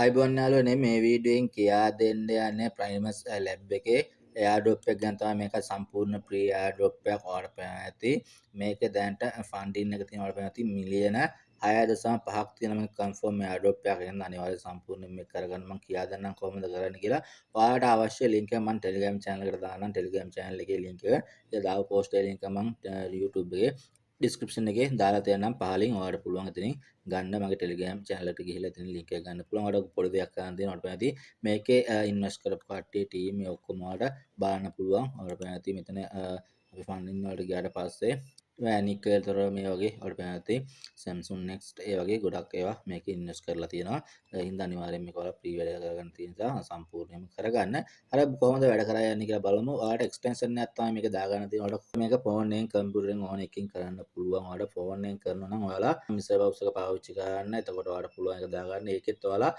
අයිබෝන් යාළුවනේ මේ වීඩියෝෙන් කියා දෙන්න යන්නේ ප්‍රයිමස් ලැබ් එකේ එයාඩ්‍රොප් එක ගැන තමයි මේක සම්පූර්ණ ප්‍රී එයාඩ්‍රොප් එකක් ඔයාලට පේනවා ඇති මේක දැනට ෆන්ඩින් එක තියෙනවා ඔයාලට පේනවා ඇති මිලියන 6.5ක් තියෙන මේ කන්ෆර්ම් එයාඩ්‍රොප් එකක් එහෙනම් අනිවාර්යයෙන් සම්පූර්ණයෙන් මේක කරගන්න මම කියා දෙන්නම් කොහොමද කරන්න කියලා ඔයාලට අවශ්‍ය ලින්ක් එක මම Telegram channel එකට දාන්නම් Telegram channel එකේ ලින්ක් එක ඒ දාව පෝස්ට් එකේ ලින්ක් එක මම YouTube එකේ ඩිස්ක්‍රිප්ෂන් එකේ දාලා තියෙනම් පහලින් ඔයාලට පුළුවන් ඉතින් ගන්න මගේ Telegram channel එකට ගිහිල්ලා ඉතින් link එක ගන්න පුළුවන්. ඔයාලට පොඩි දෙයක් කරන්න තියෙනවා. ඔයාලට පැහැදිලි මේකේ ඉන්වෙස්ට් කරපු කට්ටිය ටීම් මේ ඔක්කොම ඔයාලට බලන්න පුළුවන්. ඔයාලට පැහැදිලි මෙතන අපි ෆන්ඩින් වලට ගියාට පස්සේ වැනික් වලතර මේ වගේ ඔයාලට පැහැදිලි Samsung Next ඒ වගේ ගොඩක් ඒවා මේකේ ඉන්වෙස්ට් කරලා තියෙනවා. ඒ හින්දා අනිවාර්යෙන් මේක ඔයාලා ප්‍රී වැඩ කරගන්න තියෙන නිසා සම්පූර්ණයෙන්ම කරගන්න. අර කොහොමද වැඩ කරා යන්නේ කියලා බලමු. ඔයාලට එක්ස්ටෙන්ෂන් එකක් තමයි මේක දාගන්න තියෙනවා. ඔයාලට මේක ෆෝන් එකෙන් කම්පියුටරෙන් ඕන එකකින් කරන්න පුළුවන්. ඔයාලට ෆෝන් එකෙන් කරනවා නම් ඔයාලා මිසර් බොක්ස් එක පාවිච්චි කරන්න. එතකොට ඔයාලට පුළුවන් එක දාගන්න. ඒකෙත් ඔයාලා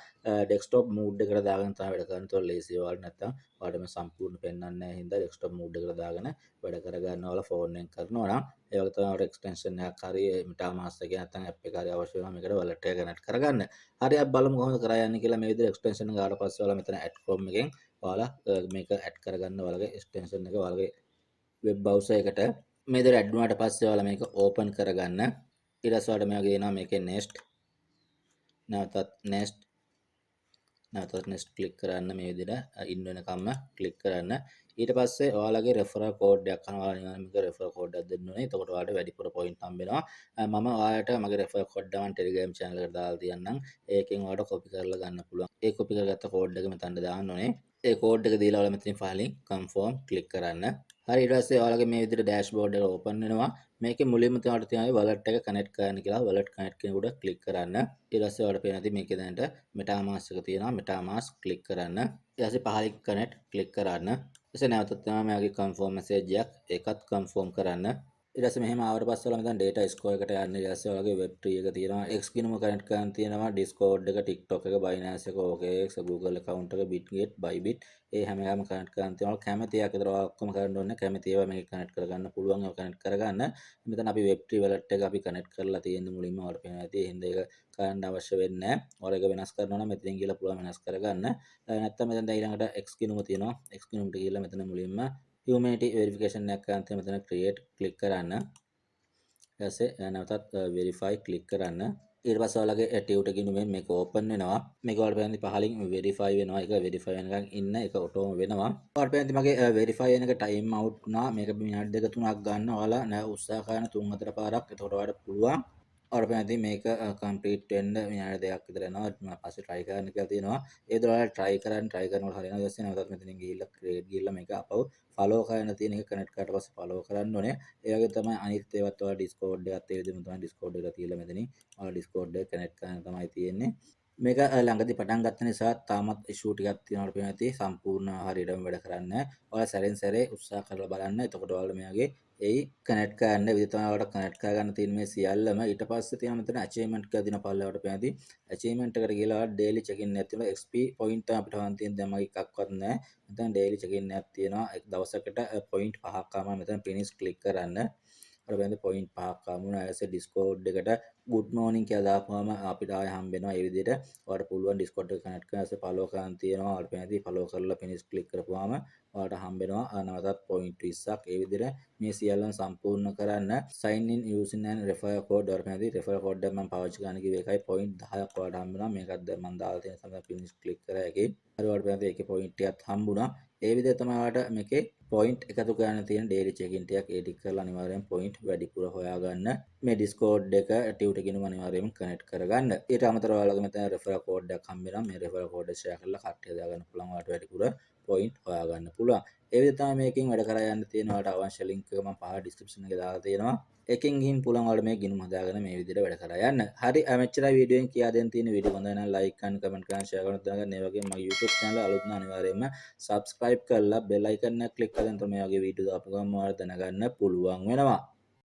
ඩෙස්ක්ටොප් මූඩ් එකට දාගෙන තමයි වැඩ කරන්න. ඒතකොට ලේසි ඔයාලට නැත්තම් ඔයාලට මේ සම්පූර්ණ පෙන්වන්නේ නැහැ. හින්දා ඩෙස්ක්ටොප් මූඩ් එකට දාගෙන වැඩ කරගන්න ඔයාලා ෆෝන් එකෙන් කරනවා නම් ඒ වගේ තමයි ඔයාලට එක්ස්ටෙන්ෂන් එකක් හරි MetaMask එක නැත්තම් ඇප් එක හරි අවශ්‍ය වෙනවා මේකට wallet එක කනෙක්ට් කරගන්න. හරි අපි බලමු කොහොමද කරා යන්නේ කියලා. මේ විදිහට එක්ස්ටෙන්ෂන් එක ආවට පස්සේ ඔයාලා මෙතන add Chrome එකෙන් ඔයාලා මේක ඇඩ් කරගන්න ඔයාලගේ එක්ස්ටෙන්ෂන් එක ඔයාලගේ වෙබ් බ්‍රවුසර් එකට මේ විදිහට ඇඩ් වුණාට පස්සේ ඔයාලා මේක ඕපන් කරගන්න. ඊට පස්සේ ඔයාලට මේ වගේ එනවා මේකේ next නැවතත් next ක්ලික් කරන්න මේ විදිහට ඉන්න වෙනකම්ම ක්ලික් කරන්න. ඊට පස්සේ ඔයාලගේ referral code එකක් අහනවා. ඔයාලා මේක referral code එකක් දෙන්න ඕනේ. එතකොට ඔයාලට වැඩිපුර point හම්බ වෙනවා. මම ඔයාලට මගේ referral code එක මම Telegram channel එකට දාලා තියන්නම්. ඒකෙන් ඔයාලට copy කරලා ගන්න පුළුවන්. ඒ copy කරගත්ත code එක මෙතනට දාන්න ඕනේ. ඒ code එක දීලා ඔයාලා මෙතනින් ෆයිලින් confirm ක්ලික් කරන්න. හරි ඊට පස්සේ ඔයාලගේ මේ විදිහට dashboard එක open වෙනවා. මේකේ මුලින්ම ඔයාලට තියෙනවා wallet එක connect කරන්න කියලා. wallet connect කෙනෙකුට click කරන්න. ඊට පස්සේ ඔයාලට පේනවා ඉතින් මේකේ දැනට MetaMask එක තියෙනවා. MetaMask click කරන්න. ඊට පස්සේ පහලින් connect click කරන්න. ඊට නැවතත් තමයි මගේ confirm message එකක් ඒකත් confirm කරන්න. ඊට පස්සේ මෙහෙම ආවට පස්සේ ඔයාලා මෙතන data score එකට යන්න. ඊට පස්සේ ඔයාලගේ web tree එක තියෙනවා. X ගිනුම connect කරන්න තියෙනවා. Discord එක, TikTok එක, Binance එක, OKX, Google account එක, Bitget, Bybit ඒ හැම එකම connect කරන්න තියෙනවා. කැමති එකක් විතර ඔයාලා ඔක්කොම කරන්න ඕනේ. කැමති ඒවා මේක connect කරගන්න පුළුවන්. ඒවා connect කරගන්න. මෙතන අපි web tree wallet එක අපි connect කරලා තියෙන මුලින්ම ඔයාලට පේනවා ඇති. ඒ හින්දා ඒක කරන්න අවශ්‍ය වෙන්නේ නැහැ. ඔයාලා ඒක වෙනස් කරනවා නම් මෙතනින් ගිහලා පුළුවන් වෙනස් කරගන්න. නැත්තම් මෙතන දැන් ඊළඟට X ගිනුම තියෙනවා. X ගිනුමට ගිහලා මෙතන මුලින්ම humanity verification එකක් කරන්න තියෙන මෙතන create click කරන්න. ඊට පස්සේ නැවතත් verify click කරන්න. ඊට පස්සේ ඔයාලගේ ටියුටර් ගිණුමෙන් මේක ඕපන් වෙනවා. මේක ඔයාලට පේන්නේ පහලින් verify වෙනවා. ඒක verify වෙනකන් ඉන්න ඒක ඔටෝම වෙනවා. ඔයාලට පේන්නේ මගේ verify වෙන එක time out වුණා. මේක විනාඩි 2-3ක් ගන්න. ඔයාලා උත්සාහ කරන 3-4 පාරක්. එතකොට ඔයාලට පුළුවන්. ඔයාලට පේන්නේ මේක complete වෙන්න විනාඩි 2ක් විතර යනවා. මම පස්සේ try කරන්න කියලා තියෙනවා. ඒ දේ ඔයාලා try කරනකොට හරියනවා. ඊට පස්සේ නැවතත් මෙතනින් ගිහිල්ලා create ගිහිල්ලා මේක අපව follow කරන්න තියෙන එක connect කරලා පස්සේ follow කරන්න ඕනේ. ඒ වගේ තමයි අනිත් ඒවත් ඔයාලා Discord එකත් ඒ විදිහම තමයි Discord එකට තියලා මෙතනින් ඔයාලා Discord එක connect කරන්න තමයි තියෙන්නේ. මේක ළඟදී පටන් ගත්ත නිසා තාමත් issue ටිකක් තියෙනවා පේනවා ඇති සම්පූර්ණ හරියටම වැඩ කරන්නේ නැහැ. ඔයාලා සැරෙන් සැරේ උත්සාහ කරලා බලන්න. එතකොට ඔයාලා මෙයාගේ ඒ කනෙක්ට් කරන්න විදිහ තමයි ඔයාලට කනෙක්ට් කරගන්න තියෙන මේ සියල්ලම. ඊට පස්සේ තියෙන මෙතන achievement කියලා දින පල්ලෙවට පේනවා ඇති. achievement එකට ගිහලා ඔයාලා daily check in එකක් තියෙනවා. XP point තමයි අපිට හොයන්න තියෙන දැන් මගේ එකක්වත් නැහැ. මෙතන daily check in එකක් තියෙනවා. දවසකට point 5ක් ආවම මෙතන finish click කරන්න. අර වෙනද point 5ක් ආවම ඇසේ Discord එකට good morning කියලා දාපුවම අපිට ආයෙ හම්බ වෙනවා. ඒ විදිහට ඔයාලට පුළුවන් Discord එක connect කරලා ඇසේ follow කරන් තියෙනවා. ඔයාලට පේනදී follow කරලා finish click කරපුවාම ඔයාලට හම්බ වෙනවා නැවතත් point 20ක්. ඒ විදිහට මේ සියල්ලම සම්පූර්ණ කරන්න sign in using and referral code ඔයාලට පේනදී referral code එක මම පාවිච්චි කරන්න කිව්වේ ඒකයි point 10ක් ඔයාලට හම්බ වෙනවා. මේකත් දැන් මම දාලා තියෙන සමහර finish click කරා එකේ. හරි ඔයාලට පේනදී ඒකේ point ටිකක් හම්බුණා. ඒ විදිහට තමයි ඔයාලට මේකේ point එකතු කරන්න තියෙන daily check-in ටිකක් ඒ ටික කරලා අනිවාර්යෙන් point වැඩිපුර හොයාගන්න. මේ Discord එක ටියුටර් ගිණුම අනිවාර්යයෙන්ම connect කරගන්න. ඊට අමතරව ඔයාලගේ මෙතන referral code එකක් හම්බ වෙනවා. මේ referral code එක share කරලා කට්ටිය දාගන්න පුළුවන්. ඔයාලට වැඩිපුර point හොයාගන්න පුළුවන්. ඒ විදිහට තමයි මේකෙන් වැඩ කරා යන්න තියෙන ඔයාලට අවශ්‍ය link එක මම පහළ description එකේ දාලා තියෙනවා. එකෙන් ගිහින් පුළුවන් ඔයාලට මේ ගිණුම හදාගෙන මේ විදිහට වැඩ කරා යන්න. හරි මෙච්චරයි වීඩියෝෙන් කියා දෙන්න තියෙන වීඩියෝ හොඳයි නම් like කරන්න comment කරන්න share කරන්න දැනගන්න. ඒ වගේම මගේ YouTube channel අලුත් නම් අනිවාර්යයෙන්ම subscribe කරලා bell icon එක click කරලා තමයි මේ වගේ වීඩියෝ දාපු ගමන් ඔයාලට දැනගන්න පුළුවන් වෙනවා.